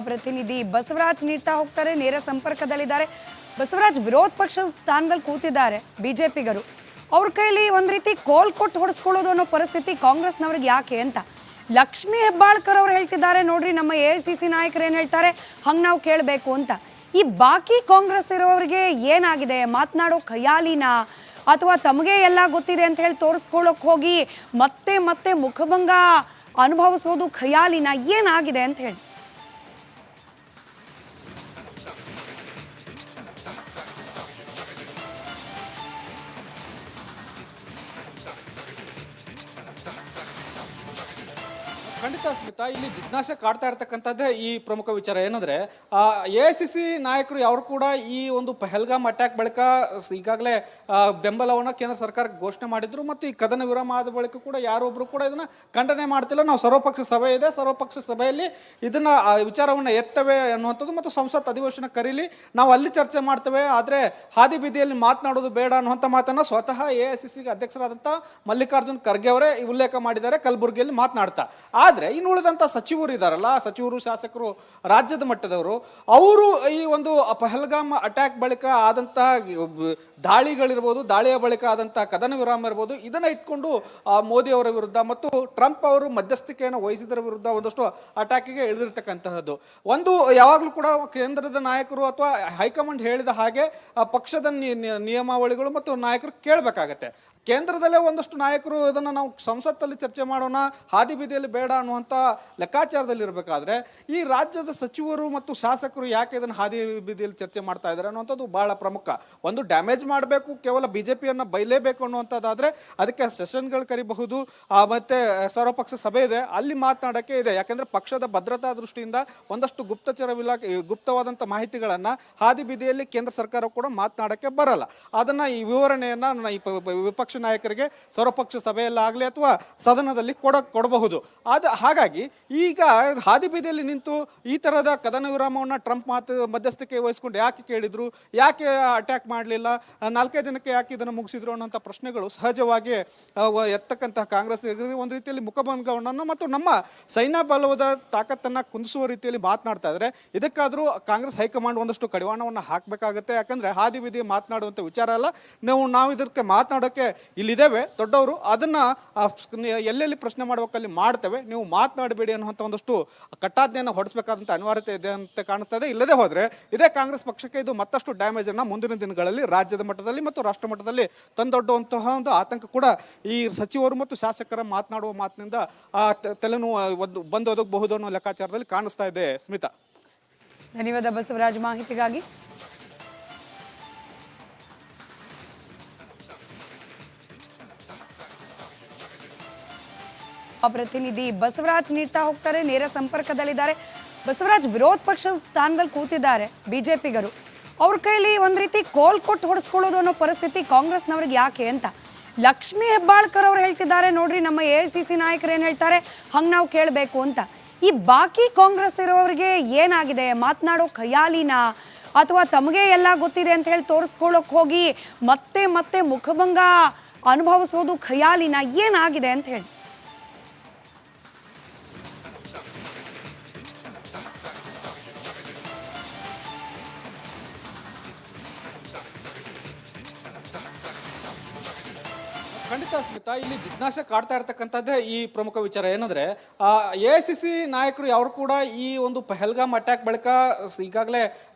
ಪ್ರತಿನಿಧಿ ಬಸವರಾಜ್ ನೀಡ್ತಾ ಹೋಗ್ತಾರೆ. ನೇರ ಸಂಪರ್ಕದಲ್ಲಿದ್ದಾರೆ. ಬಸವರಾಜ್, ವಿರೋಧ ಪಕ್ಷದ ಸ್ಥಾನದಲ್ಲಿ ಕೂತಿದ್ದಾರೆ ಬಿಜೆಪಿಗರು. ಅವ್ರ ಕೈಲಿ ಒಂದ್ ರೀತಿ ಕೋಲ್ ಕೊಟ್ಟು ಹೊಡೆಸ್ಕೊಳ್ಳೋದು ಅನ್ನೋ ಪರಿಸ್ಥಿತಿ ಕಾಂಗ್ರೆಸ್ನವ್ರಿಗೆ ಯಾಕೆ ಅಂತ ಲಕ್ಷ್ಮೀ ಹೆಬ್ಬಾಳ್ಕರ್ ಅವ್ರು ಹೇಳ್ತಿದ್ದಾರೆ. ನೋಡ್ರಿ, ನಮ್ಮ ಎಐಸಿಸಿ ನಾಯಕರು ಏನ್ ಹೇಳ್ತಾರೆ ಹಂಗ್ ನಾವು ಕೇಳಬೇಕು ಅಂತ. ಈ ಬಾಕಿ ಕಾಂಗ್ರೆಸ್ ಇರೋರಿಗೆ ಏನಾಗಿದೆ? ಮಾತನಾಡೋ ಖಯಾಲಿನ ಅಥವಾ ತಮಗೆ ಎಲ್ಲ ಗೊತ್ತಿದೆ ಅಂತ ಹೇಳಿ ತೋರಿಸ್ಕೊಳ್ಳೋಕೆ ಹೋಗಿ ಮತ್ತೆ ಮತ್ತೆ ಮುಖಭಂಗ ಅನುಭವಿಸೋದು ಖಯಾಲಿನ ಏನಾಗಿದೆ ಅಂತ ಹೇಳಿ? ಖಂಡಿತ ಸ್ಮಿತಾ, ಇಲ್ಲಿ ಜಿಜ್ಞಾಸೆ ಕಾಡ್ತಾ ಇರ್ತಕ್ಕಂಥದ್ದೇ ಈ ಪ್ರಮುಖ ವಿಚಾರ. ಏನಂದ್ರೆ ಎಐಸಿಸಿ ನಾಯಕರು ಯಾರು ಕೂಡ ಈ ಒಂದು ಪಹಲ್ಗಾಮ್ ಅಟ್ಯಾಕ್ ಬಳಿಕ ಈಗಾಗಲೇ ಬೆಂಬಲವನ್ನು ಕೇಂದ್ರ ಸರ್ಕಾರಕ್ಕೆ ಘೋಷಣೆ ಮಾಡಿದ್ರು ಮತ್ತು ಈ ಕದನ ವಿರಾಮ ಆದ ಬಳಿಕ ಕೂಡ ಯಾರೊಬ್ರು ಕೂಡ ಇದನ್ನ ಖಂಡನೆ ಮಾಡ್ತಿಲ್ಲ. ನಾವು ಸರ್ವಪಕ್ಷ ಸಭೆ ಇದೆ, ಸರ್ವಪಕ್ಷ ಸಭೆಯಲ್ಲಿ ಇದನ್ನ ವಿಚಾರವನ್ನು ಎತ್ತವೆ ಅನ್ನುವಂಥದ್ದು ಮತ್ತು ಸಂಸತ್ ಅಧಿವೇಶನ ಕರೀಲಿ, ನಾವು ಅಲ್ಲಿ ಚರ್ಚೆ ಮಾಡ್ತೇವೆ, ಆದ್ರೆ ಹಾದಿ ಬೀದಿಯಲ್ಲಿ ಮಾತನಾಡೋದು ಬೇಡ ಅನ್ನುವಂಥ ಮಾತನ್ನ ಸ್ವತಃ ಎಐಸಿಸಿಗೆ ಅಧ್ಯಕ್ಷರಾದಂಥ ಮಲ್ಲಿಕಾರ್ಜುನ್ ಖರ್ಗೆ ಅವರೇ ಉಲ್ಲೇಖ ಮಾಡಿದ್ದಾರೆ ಕಲಬುರಗಿಯಲ್ಲಿ ಮಾತನಾಡ್ತಾ. ಆದ್ರೆ ಇನ್ನು ಉಳಿದಂತ ಸಚಿವರು ಇದಾರಲ್ಲ, ಸಚಿವರು ಶಾಸಕರು ರಾಜ್ಯದ ಮಟ್ಟದವರು, ಅವರು ಈ ಒಂದು ಪಹಲ್ಗಾಮ್ ಅಟ್ಯಾಕ್ ಬಳಿಕ ಆದಂತಹ ದಾಳಿಗಳಿರ್ಬೋದು, ದಾಳಿಯ ಬಳಿಕ ಆದಂತಹ ಕದನ ವಿರಾಮ ಇರ್ಬೋದು, ಇದನ್ನ ಇಟ್ಕೊಂಡು ಮೋದಿ ಅವರ ವಿರುದ್ಧ ಮತ್ತು ಟ್ರಂಪ್ ಅವರು ಮಧ್ಯಸ್ಥಿಕೆಯನ್ನು ವಹಿಸಿದರ ವಿರುದ್ಧ ಒಂದಷ್ಟು ಅಟ್ಯಾಕಿಗೆ ಇಳಿದಿರ್ತಕ್ಕಂತಹದ್ದು. ಒಂದು ಯಾವಾಗಲೂ ಕೂಡ ಕೇಂದ್ರದ ನಾಯಕರು ಅಥವಾ ಹೈಕಮಾಂಡ್ ಹೇಳಿದ ಹಾಗೆ ಪಕ್ಷದ ನಿಯಮಾವಳಿಗಳು ಮತ್ತು ನಾಯಕರು ಕೇಳಬೇಕಾಗತ್ತೆ. ಕೇಂದ್ರದಲ್ಲೇ ಒಂದಷ್ಟು ನಾಯಕರು ಇದನ್ನ ನಾವು ಸಂಸತ್ತಲ್ಲಿ ಚರ್ಚೆ ಮಾಡೋಣ, ಹಾದಿ ಬೀದಿಯಲ್ಲಿ ಬೇಡ ಅನ್ನುವಂಥ ಲೆಕ್ಕಾಚಾರದಲ್ಲಿ ಇರಬೇಕಾದ್ರೆ ಈ ರಾಜ್ಯದ ಸಚಿವರು ಮತ್ತು ಶಾಸಕರು ಯಾಕೆ ಇದನ್ನು ಹಾದಿ ಬೀದಿಯಲ್ಲಿ ಚರ್ಚೆ ಮಾಡ್ತಾ ಇದ್ದಾರೆ ಅನ್ನುವಂಥದ್ದು ಬಹಳ ಪ್ರಮುಖ. ಒಂದು ಡ್ಯಾಮೇಜ್ ಮಾಡಬೇಕು, ಕೇವಲ ಬಿಜೆಪಿಯನ್ನು ಬೈಲೇಬೇಕು ಅನ್ನುವಂಥದ್ದಾದ್ರೆ ಅದಕ್ಕೆ ಸೆಷನ್ಗಳು ಕರಿಬಹುದು, ಮತ್ತೆ ಸರ್ವಪಕ್ಷ ಸಭೆ ಇದೆ, ಅಲ್ಲಿ ಮಾತನಾಡೋಕ್ಕೆ ಇದೆ. ಯಾಕಂದ್ರೆ ಪಕ್ಷದ ಭದ್ರತಾ ದೃಷ್ಟಿಯಿಂದ ಒಂದಷ್ಟು ಗುಪ್ತಚರ ಇಲಾಖೆ ಗುಪ್ತವಾದಂಥ ಮಾಹಿತಿಗಳನ್ನ ಹಾದಿ ಬೀದಿಯಲ್ಲಿ ಕೇಂದ್ರ ಸರ್ಕಾರ ಕೂಡ ಮಾತನಾಡೋಕ್ಕೆ ಬರಲ್ಲ. ಅದನ್ನ ಈ ವಿವರಣೆಯನ್ನ ವಿಪಕ್ಷ ನಾಯಕರಿಗೆ ಸರ್ವಪಕ್ಷ ಸಭೆಯಲ್ಲಾಗಲಿ ಅಥವಾ ಸದನದಲ್ಲಿ ಕೊಡಬಹುದು. ಹಾಗಾಗಿ ಈಗ ಹಾದಿ ಬೀದಿಯಲ್ಲಿ ನಿಂತು ಈ ತರಹದ ಕದನ ವಿರಾಮವನ್ನು ಟ್ರಂಪ್ ಮಧ್ಯಸ್ಥಿಕೆ ವಹಿಸ್ಕೊಂಡು ಯಾಕೆ ಕೇಳಿದ್ರು, ಯಾಕೆ ಅಟ್ಯಾಕ್ ಮಾಡಲಿಲ್ಲ, 4 ದಿನಕ್ಕೆ ಯಾಕೆ ಇದನ್ನು ಮುಗಿಸಿದ್ರು ಅನ್ನೋಂಥ ಪ್ರಶ್ನೆಗಳು ಸಹಜವಾಗಿ ಎತ್ತಕ್ಕಂತಹ ಕಾಂಗ್ರೆಸ್ ಒಂದು ರೀತಿಯಲ್ಲಿ ಮುಖಭಂಗವನ್ನು ಮತ್ತು ನಮ್ಮ ಸೈನ್ಯ ಬಲವಾದ ತಾಕತ್ತನ್ನ ಕುಂದಿಸುವ ರೀತಿಯಲ್ಲಿ ಮಾತನಾಡ್ತಾ ಇದ್ದಾರೆ. ಇದಕ್ಕಾದ್ರೂ ಕಾಂಗ್ರೆಸ್ ಹೈಕಮಾಂಡ್ ಒಂದಷ್ಟು ಕಡಿವಾಣವನ್ನು ಹಾಕಬೇಕಾಗತ್ತೆ. ಯಾಕಂದ್ರೆ ಹಾದಿ ಬೀದಿ ಮಾತನಾಡುವಂಥ ವಿಚಾರ ಅಲ್ಲ, ನಾವು ಇದಕ್ಕೆ ಮಾತನಾಡೋಕೆ ಇಲ್ಲಿದ್ದೇವೆ ದೊಡ್ಡವರು, ಅದನ್ನ ಎಲ್ಲೆಲ್ಲಿ ಪ್ರಶ್ನೆ ಮಾಡ್ಬೇಕಲ್ಲಿ ಮಾಡ್ತೇವೆ, ನೀವು ಮಾತನಾಡಬೇಡಿ ಅನ್ನುವಂಥ ಒಂದಷ್ಟು ಕಟ್ಟಾಜ್ಞೆಯನ್ನು ಹೊಡಿಸಬೇಕಾದಂಥ ಅನಿವಾರ್ಯತೆ ಇದೆ ಅಂತ ಕಾಣಿಸ್ತಾ ಇದೆ. ಇಲ್ಲದೆ ಹೋದ್ರೆ ಇದೇ ಕಾಂಗ್ರೆಸ್ ಪಕ್ಷಕ್ಕೆ ಇದು ಮತ್ತಷ್ಟು ಡ್ಯಾಮೇಜ್ ಅನ್ನ ಮುಂದಿನ ದಿನಗಳಲ್ಲಿ ರಾಜ್ಯದ ಮಟ್ಟದಲ್ಲಿ ಮತ್ತು ರಾಷ್ಟ್ರ ಮಟ್ಟದಲ್ಲಿ ತಂದೊಡ್ಡುವಂತಹ ಒಂದು ಆತಂಕ ಕೂಡ ಈ ಸಚಿವರು ಮತ್ತು ಶಾಸಕರ ಮಾತನಾಡುವ ಮಾತಿನಿಂದ ತಲೆನೋವು ಬಂದೊದಗಬಹುದು ಅನ್ನೋ ಲೆಕ್ಕಾಚಾರದಲ್ಲಿ ಕಾಣಿಸ್ತಾ ಇದೆ. ಸ್ಮಿತಾ, ಧನ್ಯವಾದ ಬಸವರಾಜ್ ಮಾಹಿತಿಗಾಗಿ. ಪ್ರತಿನಿಧಿ ಬಸವರಾಜ್ ನೀಡ್ತಾ ಹೋಗ್ತಾರೆ. ನೇರ ಸಂಪರ್ಕದಲ್ಲಿದ್ದಾರೆ. ಬಸವರಾಜ್, ವಿರೋಧ ಪಕ್ಷದ ಸ್ಥಾನದಲ್ಲಿ ಕೂತಿದ್ದಾರೆ ಬಿಜೆಪಿಗರು. ಅವ್ರ ಕೈಲಿ ಒಂದ್ ರೀತಿ ಕೋಲ್ ಕೊಟ್ಟು ಹೊಡೆಸ್ಕೊಳ್ಳೋದು ಅನ್ನೋ ಪರಿಸ್ಥಿತಿ ಕಾಂಗ್ರೆಸ್ನವ್ರಿಗೆ ಯಾಕೆ ಅಂತ ಲಕ್ಷ್ಮೀ ಹೆಬ್ಬಾಳ್ಕರ್ ಅವ್ರು ಹೇಳ್ತಿದ್ದಾರೆ. ನೋಡ್ರಿ, ನಮ್ಮ ಎಐಸಿಸಿ ನಾಯಕರು ಏನ್ ಹೇಳ್ತಾರೆ ಹಂಗ್ ನಾವು ಕೇಳಬೇಕು ಅಂತ. ಈ ಬಾಕಿ ಕಾಂಗ್ರೆಸ್ ಇರೋರಿಗೆ ಏನಾಗಿದೆ? ಮಾತನಾಡೋ ಖಯಾಲಿನ ಅಥವಾ ತಮಗೆ ಎಲ್ಲ ಗೊತ್ತಿದೆ ಅಂತ ಹೇಳಿ ತೋರಿಸ್ಕೊಳ್ಳೋಕೆ ಹೋಗಿ ಮತ್ತೆ ಮತ್ತೆ ಮುಖಭಂಗ ಅನುಭವಿಸೋದು ಖಯಾಲಿನ ಏನಾಗಿದೆ ಅಂತ ಹೇಳಿ? ಖಂಡಿತ ಸ್ಮಿತಾ, ಇಲ್ಲಿ ಜಿಜ್ಞಾಸೆ ಕಾಡ್ತಾ ಇರ್ತಕ್ಕಂಥದ್ದೇ ಈ ಪ್ರಮುಖ ವಿಚಾರ. ಏನಂದ್ರೆ ಎಐಸಿಸಿ ನಾಯಕರು ಯಾರು ಕೂಡ ಈ ಒಂದು ಪಹಲ್ಗಾಮ್ ಅಟ್ಯಾಕ್ ಬಳಿಕ ಈಗಾಗಲೇ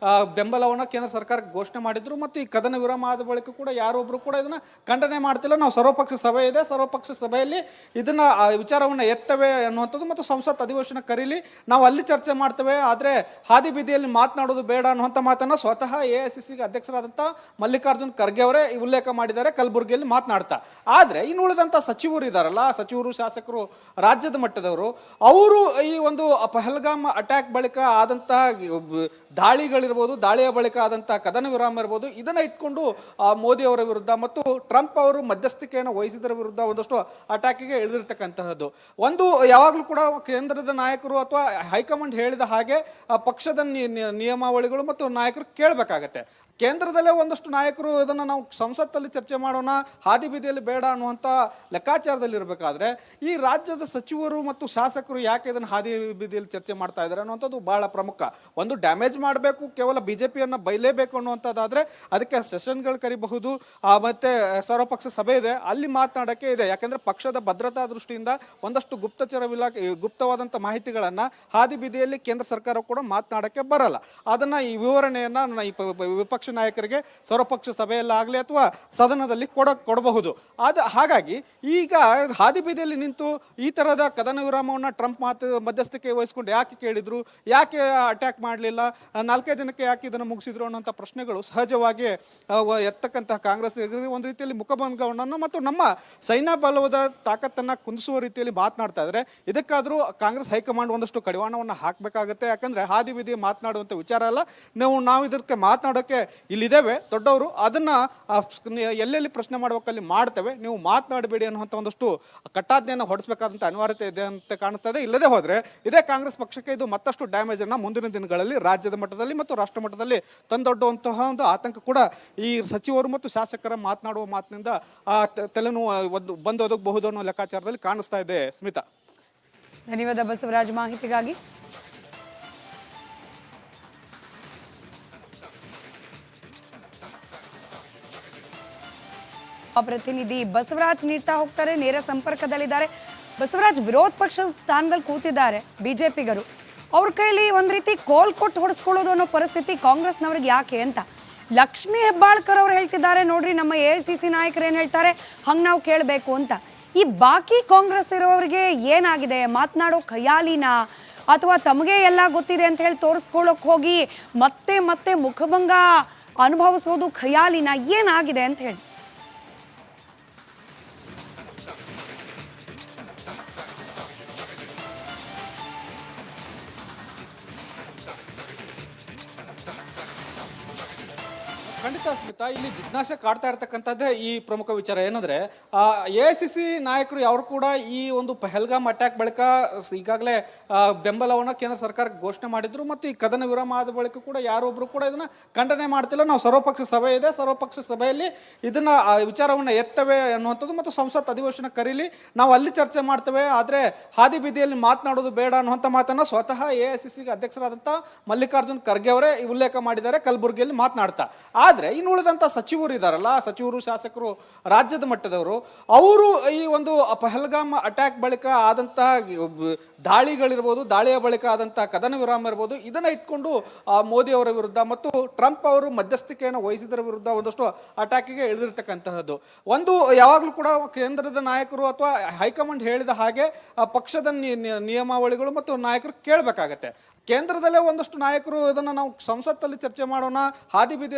ಬೆಂಬಲವನ್ನು ಕೇಂದ್ರ ಸರ್ಕಾರಕ್ಕೆ ಘೋಷಣೆ ಮಾಡಿದ್ರು ಮತ್ತು ಈ ಕದನ ವಿರಾಮ ಆದ ಬಳಿಕ ಕೂಡ ಯಾರೊಬ್ರು ಕೂಡ ಇದನ್ನ ಖಂಡನೆ ಮಾಡ್ತಿಲ್ಲ. ನಾವು ಸರ್ವಪಕ್ಷ ಸಭೆ ಇದೆ, ಸರ್ವಪಕ್ಷ ಸಭೆಯಲ್ಲಿ ಇದನ್ನ ವಿಚಾರವನ್ನು ಎತ್ತವೆ ಅನ್ನುವಂಥದ್ದು ಮತ್ತು ಸಂಸತ್ ಅಧಿವೇಶನ ಕರೀಲಿ, ನಾವು ಅಲ್ಲಿ ಚರ್ಚೆ ಮಾಡ್ತೇವೆ, ಆದ್ರೆ ಹಾದಿ ಬೀದಿಯಲ್ಲಿ ಮಾತನಾಡೋದು ಬೇಡ ಅನ್ನುವಂಥ ಮಾತನ್ನ ಸ್ವತಃ ಎಐಸಿಸಿಗೆ ಅಧ್ಯಕ್ಷರಾದಂಥ ಮಲ್ಲಿಕಾರ್ಜುನ್ ಖರ್ಗೆ ಅವರೇ ಉಲ್ಲೇಖ ಮಾಡಿದ್ದಾರೆ ಕಲಬುರಗಿಯಲ್ಲಿ ಮಾತನಾಡ್ತಾ. ಆದ್ರೆ ಇನ್ನು ಉಳಿದಂತ ಸಚಿವರು ಇದಾರಲ್ಲ, ಸಚಿವರು ಶಾಸಕರು ರಾಜ್ಯದ ಮಟ್ಟದವರು, ಅವರು ಈ ಒಂದು ಪಹಲ್ಗಾಮ್ ಅಟ್ಯಾಕ್ ಬಳಿಕ ಆದಂತಹ ದಾಳಿಗಳಿರ್ಬೋದು, ದಾಳಿಯ ಬಳಿಕ ಆದಂತಹ ಕದನ ವಿರಾಮ ಇರ್ಬೋದು, ಇದನ್ನ ಇಟ್ಕೊಂಡು ಮೋದಿ ಅವರ ವಿರುದ್ಧ ಮತ್ತು ಟ್ರಂಪ್ ಅವರು ಮಧ್ಯಸ್ಥಿಕೆಯನ್ನು ವಹಿಸಿದರ ವಿರುದ್ಧ ಒಂದಷ್ಟು ಅಟ್ಯಾಕಿಗೆ ಇಳಿದಿರ್ತಕ್ಕಂತಹದ್ದು. ಒಂದು ಯಾವಾಗಲೂ ಕೂಡ ಕೇಂದ್ರದ ನಾಯಕರು ಅಥವಾ ಹೈಕಮಾಂಡ್ ಹೇಳಿದ ಹಾಗೆ ಪಕ್ಷದ ನಿಯಮಾವಳಿಗಳು ಮತ್ತು ನಾಯಕರು ಕೇಳಬೇಕಾಗತ್ತೆ. ಕೇಂದ್ರದಲ್ಲೇ ಒಂದಷ್ಟು ನಾಯಕರು ಇದನ್ನು ನಾವು ಸಂಸತ್ತಲ್ಲಿ ಚರ್ಚೆ ಮಾಡೋಣ, ಹಾದಿ ಬೀದಿಯಲ್ಲಿ ಬೇಡ ಅನ್ನುವಂಥ ಲೆಕ್ಕಾಚಾರದಲ್ಲಿ ಇರಬೇಕಾದ್ರೆ ಈ ರಾಜ್ಯದ ಸಚಿವರು ಮತ್ತು ಶಾಸಕರು ಯಾಕೆ ಇದನ್ನು ಹಾದಿ ಬೀದಿಯಲ್ಲಿ ಚರ್ಚೆ ಮಾಡ್ತಾ ಇದ್ದಾರೆ ಅನ್ನುವಂಥದ್ದು ಬಹಳ ಪ್ರಮುಖ. ಒಂದು ಡ್ಯಾಮೇಜ್ ಮಾಡಬೇಕು, ಕೇವಲ ಬಿಜೆಪಿಯನ್ನು ಬೈಲೇಬೇಕು ಅನ್ನುವಂಥದ್ದಾದ್ರೆ ಅದಕ್ಕೆ ಸೆಷನ್ಗಳು ಕರಿಬಹುದು, ಮತ್ತೆ ಸರ್ವಪಕ್ಷ ಸಭೆ ಇದೆ, ಅಲ್ಲಿ ಮಾತನಾಡೋಕ್ಕೆ ಇದೆ. ಯಾಕೆಂದ್ರೆ ಪಕ್ಷದ ಭದ್ರತಾ ದೃಷ್ಟಿಯಿಂದ ಒಂದಷ್ಟು ಗುಪ್ತವಾದಂಥ ಮಾಹಿತಿಗಳನ್ನು ಹಾದಿ ಬೀದಿಯಲ್ಲಿ ಕೇಂದ್ರ ಸರ್ಕಾರ ಕೂಡ ಮಾತನಾಡೋಕ್ಕೆ ಬರಲ್ಲ. ಅದನ್ನ ಈ ವಿವರಣೆಯನ್ನ ವಿಪಕ್ಷ ನಾಯಕರಿಗೆ ಸರ್ವಪಕ್ಷ ಸಭೆಯಲ್ಲಾಗಲಿ ಅಥವಾ ಸದನದಲ್ಲಿ ಕೊಡಬಹುದು. ಹಾಗಾಗಿ ಈಗ ಹಾದಿ ಬೀದಿಯಲ್ಲಿ ನಿಂತು ಈ ತರಹದ ಕದನ ವಿರಾಮವನ್ನು ಟ್ರಂಪ್ ಮಧ್ಯಸ್ಥಿಕೆ ವಹಿಸ್ಕೊಂಡು ಯಾಕೆ ಕೇಳಿದ್ರು, ಯಾಕೆ ಅಟ್ಯಾಕ್ ಮಾಡಲಿಲ್ಲ, 4 ದಿನಕ್ಕೆ ಯಾಕೆ ಇದನ್ನು ಮುಗಿಸಿದ್ರು ಅನ್ನೋಂಥ ಪ್ರಶ್ನೆಗಳು ಸಹಜವಾಗಿ ಎತ್ತಕ್ಕಂತಹ ಕಾಂಗ್ರೆಸ್ ಒಂದು ರೀತಿಯಲ್ಲಿ ಮುಖಭಂಗವನ್ನು ಮತ್ತು ನಮ್ಮ ಸೈನ್ಯ ಬಲವಾದ ತಾಕತ್ತನ್ನ ಕುಂದಿಸುವ ರೀತಿಯಲ್ಲಿ ಮಾತನಾಡ್ತಾ ಇದ್ದಾರೆ. ಇದಕ್ಕಾದ್ರೂ ಕಾಂಗ್ರೆಸ್ ಹೈಕಮಾಂಡ್ ಒಂದಷ್ಟು ಕಡಿವಾಣವನ್ನು ಹಾಕಬೇಕಾಗುತ್ತೆ. ಯಾಕಂದ್ರೆ ಹಾದಿ ಬೀದಿ ಮಾತನಾಡುವಂಥ ವಿಚಾರ ಅಲ್ಲ. ನಾವು ಇದಕ್ಕೆ ಮಾತನಾಡೋಕ್ಕೆ ಇಲ್ಲಿದ್ದೇವೆ ದೊಡ್ಡವರು, ಅದನ್ನ ಎಲ್ಲೆಲ್ಲಿ ಪ್ರಶ್ನೆ ಮಾಡ್ಬೇಕಲ್ಲಿ ಮಾಡ್ತೇವೆ, ನೀವು ಮಾತನಾಡಬೇಡಿ ಅನ್ನುವಂಥ ಒಂದಷ್ಟು ಕಟ್ಟಾಜ್ಞೆಯನ್ನು ಹೊಡಿಸಬೇಕಾದಂಥ ಅನಿವಾರ್ಯತೆ ಇದೆ ಅಂತ ಕಾಣಿಸ್ತಾ ಇದೆ. ಇಲ್ಲದೆ ಹೋದ್ರೆ ಇದೇ ಕಾಂಗ್ರೆಸ್ ಪಕ್ಷಕ್ಕೆ ಇದು ಮತ್ತಷ್ಟು ಡ್ಯಾಮೇಜ್ ಅನ್ನ ಮುಂದಿನ ದಿನಗಳಲ್ಲಿ ರಾಜ್ಯದ ಮಟ್ಟದಲ್ಲಿ ಮತ್ತು ರಾಷ್ಟ್ರ ಮಟ್ಟದಲ್ಲಿ ತಂದೊಡ್ಡುವಂತಹ ಒಂದು ಆತಂಕ ಕೂಡ ಈ ಸಚಿವರು ಮತ್ತು ಶಾಸಕರ ಮಾತನಾಡುವ ಮಾತಿನಿಂದ ತಲೆನೋವು ಬಂದು ಒದಗಬಹುದು ಅನ್ನೋ ಲೆಕ್ಕಾಚಾರದಲ್ಲಿ ಕಾಣಿಸ್ತಾ ಇದೆ. ಸ್ಮಿತಾ, ಧನ್ಯವಾದ ಬಸವರಾಜ್ ಮಾಹಿತಿಗಾಗಿ. ಪ್ರತಿನಿಧಿ ಬಸವರಾಜ್ ನೀಡ್ತಾ ಹೋಗ್ತಾರೆ, ನೇರ ಸಂಪರ್ಕದಲ್ಲಿದ್ದಾರೆ. ಬಸವರಾಜ್, ವಿರೋಧ ಪಕ್ಷದ ಸ್ಥಾನದಲ್ಲಿ ಕೂತಿದ್ದಾರೆ ಬಿಜೆಪಿಗರು, ಅವ್ರ ಕೈಲಿ ಒಂದ್ ರೀತಿ ಕೋಲ್ ಕೊಟ್ಟು ಹೊಡೆಸ್ಕೊಳ್ಳೋದು ಅನ್ನೋ ಪರಿಸ್ಥಿತಿ ಕಾಂಗ್ರೆಸ್ನವ್ರಿಗೆ ಯಾಕೆ ಅಂತ ಲಕ್ಷ್ಮೀ ಹೆಬ್ಬಾಳ್ಕರ್ ಅವ್ರು ಹೇಳ್ತಿದ್ದಾರೆ. ನೋಡ್ರಿ, ನಮ್ಮ AICC ನಾಯಕರು ಏನ್ ಹೇಳ್ತಾರೆ ಹಂಗ್ ನಾವು ಕೇಳಬೇಕು ಅಂತ. ಈ ಬಾಕಿ ಕಾಂಗ್ರೆಸ್ ಇರೋರಿಗೆ ಏನಾಗಿದೆ? ಮಾತನಾಡೋ ಖಯಾಲಿನ ಅಥವಾ ತಮಗೆ ಎಲ್ಲ ಗೊತ್ತಿದೆ ಅಂತ ಹೇಳಿ ತೋರಿಸ್ಕೊಳ್ಳೋಕೆ ಹೋಗಿ ಮತ್ತೆ ಮತ್ತೆ ಮುಖಭಂಗ ಅನುಭವಿಸೋದು ಖಯಾಲಿನ ಏನಾಗಿದೆ ಅಂತ ಹೇಳಿ? ಖಂಡಿತ ಸ್ಮಿತಾ, ಇಲ್ಲಿ ಜಿಜ್ಞಾಸೆ ಕಾಡ್ತಾ ಇರ್ತಕ್ಕಂಥದ್ದೇ ಈ ಪ್ರಮುಖ ವಿಚಾರ. ಏನಂದ್ರೆ AICC ನಾಯಕರು ಯಾರು ಕೂಡ ಈ ಒಂದು ಪಹಲ್ಗಾಮ್ ಅಟ್ಯಾಕ್ ಬಳಿಕ ಈಗಾಗಲೇ ಬೆಂಬಲವನ್ನು ಕೇಂದ್ರ ಸರ್ಕಾರಕ್ಕೆ ಘೋಷಣೆ ಮಾಡಿದ್ರು ಮತ್ತು ಈ ಕದನ ವಿರಾಮ ಆದ ಬಳಿಕ ಕೂಡ ಯಾರೊಬ್ರು ಕೂಡ ಇದನ್ನ ಖಂಡನೆ ಮಾಡ್ತಿಲ್ಲ. ನಾವು ಸರ್ವಪಕ್ಷ ಸಭೆ ಇದೆ, ಸರ್ವಪಕ್ಷ ಸಭೆಯಲ್ಲಿ ಇದನ್ನ ವಿಚಾರವನ್ನು ಎತ್ತವೆ ಅನ್ನುವಂಥದ್ದು ಮತ್ತು ಸಂಸತ್ ಅಧಿವೇಶನ ಕರೀಲಿ, ನಾವು ಅಲ್ಲಿ ಚರ್ಚೆ ಮಾಡ್ತೇವೆ, ಆದ್ರೆ ಹಾದಿ ಬೀದಿಯಲ್ಲಿ ಮಾತನಾಡೋದು ಬೇಡ ಅನ್ನುವಂಥ ಮಾತನ್ನ ಸ್ವತಃ AICC ಅಧ್ಯಕ್ಷರಾದಂಥ ಮಲ್ಲಿಕಾರ್ಜುನ್ ಖರ್ಗೆ ಅವರೇ ಉಲ್ಲೇಖ ಮಾಡಿದ್ದಾರೆ ಕಲಬುರಗಿಯಲ್ಲಿ ಮಾತನಾಡ್ತಾ. ಆದ್ರೆ ಇನ್ನು ಉಳಿದಂತ ಸಚಿವರು ಇದಾರಲ್ಲ, ಸಚಿವರು ಶಾಸಕರು ರಾಜ್ಯದ ಮಟ್ಟದವರು, ಅವರು ಈ ಒಂದು ಪಹಲ್ಗಾಮ್ ಅಟ್ಯಾಕ್ ಬಳಿಕ ಆದಂತಹ ದಾಳಿಗಳಿರ್ಬೋದು, ದಾಳಿಯ ಬಳಿಕ ಆದಂತಹ ಕದನ ವಿರಾಮ ಇರ್ಬೋದು, ಇದನ್ನ ಇಟ್ಕೊಂಡು ಮೋದಿ ಅವರ ವಿರುದ್ಧ ಮತ್ತು ಟ್ರಂಪ್ ಅವರು ಮಧ್ಯಸ್ಥಿಕೆಯನ್ನು ವಹಿಸಿದರ ವಿರುದ್ಧ ಒಂದಷ್ಟು ಅಟ್ಯಾಕಿಗೆ ಇಳಿದಿರ್ತಕ್ಕಂತಹದ್ದು. ಒಂದು ಯಾವಾಗಲೂ ಕೂಡ ಕೇಂದ್ರದ ನಾಯಕರು ಅಥವಾ ಹೈಕಮಾಂಡ್ ಹೇಳಿದ ಹಾಗೆ ಪಕ್ಷದ ನಿಯಮಾವಳಿಗಳು ಮತ್ತು ನಾಯಕರು ಕೇಳಬೇಕಾಗತ್ತೆ. ಕೇಂದ್ರದಲ್ಲೇ ಒಂದಷ್ಟು ನಾಯಕರು ಇದನ್ನು ನಾವು ಸಂಸತ್ತಲ್ಲಿ ಚರ್ಚೆ ಮಾಡೋಣ, ಹಾದಿ ಬೀದಿ